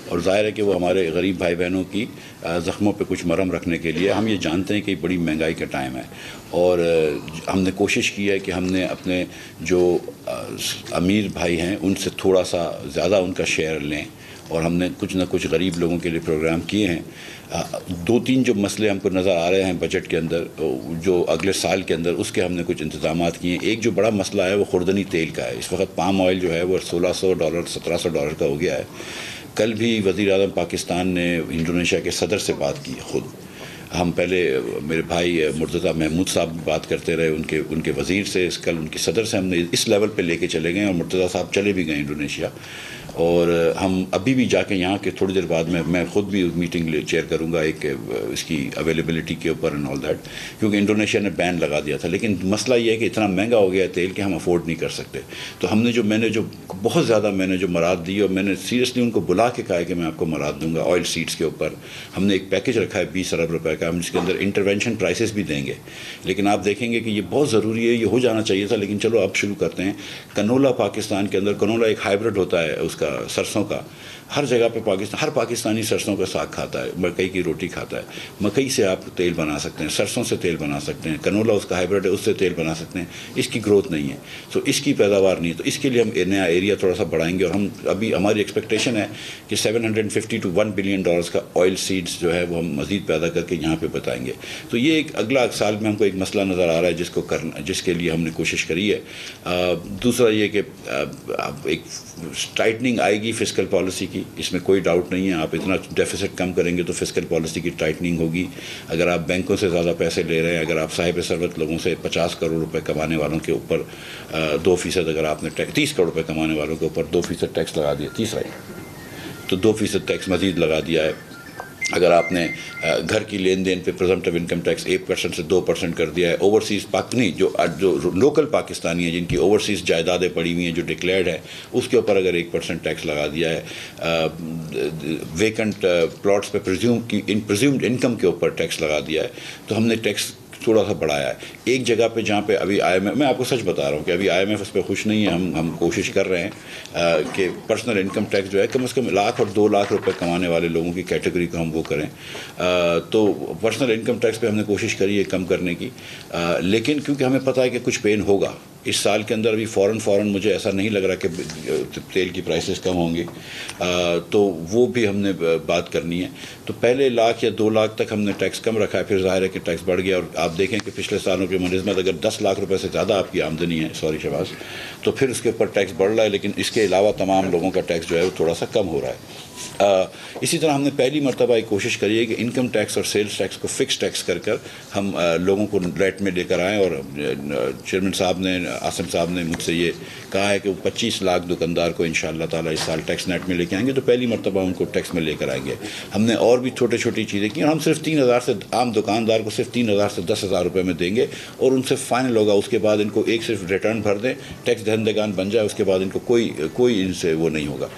और ज़ाहिर है कि वो हमारे गरीब भाई बहनों की ज़ख्मों पे कुछ मरहम रखने के लिए। हम ये जानते हैं कि बड़ी महंगाई का टाइम है और हमने कोशिश की है कि हमने अपने जो अमीर भाई हैं उनसे थोड़ा सा ज़्यादा उनका शेयर लें और हमने कुछ ना कुछ गरीब लोगों के लिए प्रोग्राम किए हैं। दो तीन जो मसले हमको नज़र आ रहे हैं बजट के अंदर, जो अगले साल के अंदर उसके हमने कुछ इंतजाम किए हैं। एक जो बड़ा मसला है वो खुर्दनी तेल का है। इस वक्त पाम ऑयल जो है वो $1600 $1700 का हो गया है। कल भी वज़ीर आज़म पाकिस्तान ने इंडोनेशिया के सदर से बात की खुद। हम पहले मेरे भाई मुर्तज़ा महमूद साहब बात करते रहे उनके वज़ीर से, कल उनके सदर से हमने इस लेवल पे लेके चले गए और मुर्तज़ा साहब चले भी गए इंडोनेशिया। और हम अभी भी जाके यहाँ के थोड़ी देर बाद में मैं ख़ुद भी मीटिंग चेयर करूँगा एक इसकी अवेलेबिलिटी के ऊपर एंड ऑल दैट, क्योंकि इंडोनेशिया ने बैन लगा दिया था। लेकिन मसला ये है कि इतना महंगा हो गया है तेल कि हम अफोर्ड नहीं कर सकते। तो मैंने जो बहुत ज़्यादा मराद दी और मैंने सीरियसली उनको बुला के कहा है कि मैं आपको मराद दूंगा। ऑयल सीड्स के ऊपर हमने एक पैकेज रखा है 20 अरब रुपए का, हम जिसके अंदर इंटरवेंशन प्राइसेस भी देंगे। लेकिन आप देखेंगे कि ये बहुत ज़रूरी है, ये हो जाना चाहिए था, लेकिन चलो अब शुरू करते हैं। कनोला पाकिस्तान के अंदर, कनोला एक हाइब्रिड होता है उसका सरसों का। हर जगह पे हर पाकिस्तानी सरसों का साग खाता है, मकई की रोटी खाता है। मकई से आप तेल बना सकते हैं, सरसों से तेल बना सकते हैं। कनोला उसका हाइब्रिड है, उससे तेल बना सकते हैं। इसकी ग्रोथ नहीं है, तो इसकी पैदावार नहीं है, तो इसके लिए हम नया एरिया थोड़ा सा बढ़ाएंगे। और हम अभी हमारी एक्सपेक्टेशन है कि $750 to $1 बिलियन का ऑयल सीड्स जो है वो हम मज़ीद पैदा करके यहाँ पर बताएंगे। तो ये एक अगला साल में हमको एक मसला नज़र आ रहा है जिसके लिए हमने कोशिश करी है। दूसरा ये कि एक टाइटनिंग आएगी फिस्कल पॉलिसी की, इसमें कोई डाउट नहीं है। आप इतना डेफिसिट कम करेंगे तो फिस्कल पॉलिसी की टाइटनिंग होगी। अगर आप बैंकों से ज़्यादा पैसे ले रहे हैं, अगर आप साहिब सरवत लोगों से 50 करोड़ रुपए कमाने वालों के ऊपर 2%, अगर आपने 30 करोड़ रुपए कमाने वालों के ऊपर 2% टैक्स लगा दिया, तीसरा ही तो 2% टैक्स मज़ीद लगा दिया है। अगर आपने घर की लेन देन पे प्रेजम्पटिव इनकम टैक्स 1% से 2% कर दिया है। ओवरसीज़ पाकनी जो लोकल पाकिस्तानी हैं जिनकी ओवरसीज़ जायदादें पड़ी हुई हैं जो डिक्लेयर्ड है, उसके ऊपर अगर 1% टैक्स लगा दिया है। वेकेंट प्लॉट्स पे प्रिज्यूम्ड इनकम के ऊपर टैक्स लगा दिया है। तो हमने टैक्स थोड़ा सा बढ़ाया है। एक जगह पे जहाँ पे अभी IMF, मैं आपको सच बता रहा हूँ कि अभी IMF इस पर खुश नहीं है। हम कोशिश कर रहे हैं कि पर्सनल इनकम टैक्स जो है कम से कम 1 लाख और 2 लाख रुपए कमाने वाले लोगों की कैटेगरी को हम वो करें। तो पर्सनल इनकम टैक्स पे हमने कोशिश करी है कम करने की, लेकिन क्योंकि हमें पता है कि कुछ पेन होगा इस साल के अंदर। अभी फ़ौरन मुझे ऐसा नहीं लग रहा कि तेल की प्राइसेस कम होंगी, तो वो भी हमने बात करनी है। तो पहले 1 लाख या 2 लाख तक हमने टैक्स कम रखा है, फिर ज़ाहिर है कि टैक्स बढ़ गया। और आप देखें कि पिछले सालों के मुनिस्बत अगर 10 लाख रुपए से ज़्यादा आपकी आमदनी है, सॉरी शहबाज, तो फिर उसके ऊपर टैक्स बढ़ रहा है। लेकिन इसके अलावा तमाम लोगों का टैक्स जो है वो थोड़ा सा कम हो रहा है। इसी तरह हमने पहली मरतबा एक कोशिश करी है कि इनकम टैक्स और सेल्स टैक्स को फिक्स टैक्स कर हम लोगों को रेट में लेकर आएँ। और चेयरमैन साहब ने, आसिम साहब ने मुझसे ये कहा है कि वो 25 लाख दुकानदार को इंशाअल्लाह ताला इस साल टैक्स नेट में लेके आएंगे। तो पहली मरतबा उनको टैक्स में लेकर आएंगे। हमने और भी छोटी छोटी चीज़ें की और हम सिर्फ 3000 से, आम दुकानदार को सिर्फ 3000 से 10,000 रुपये में देंगे और उनसे फाइनल होगा। उसके बाद इनको एक सिर्फ रिटर्न भर दें, टैक्स दहंदगान बन जाए, उसके बाद इनको कोई इनसे वो नहीं होगा।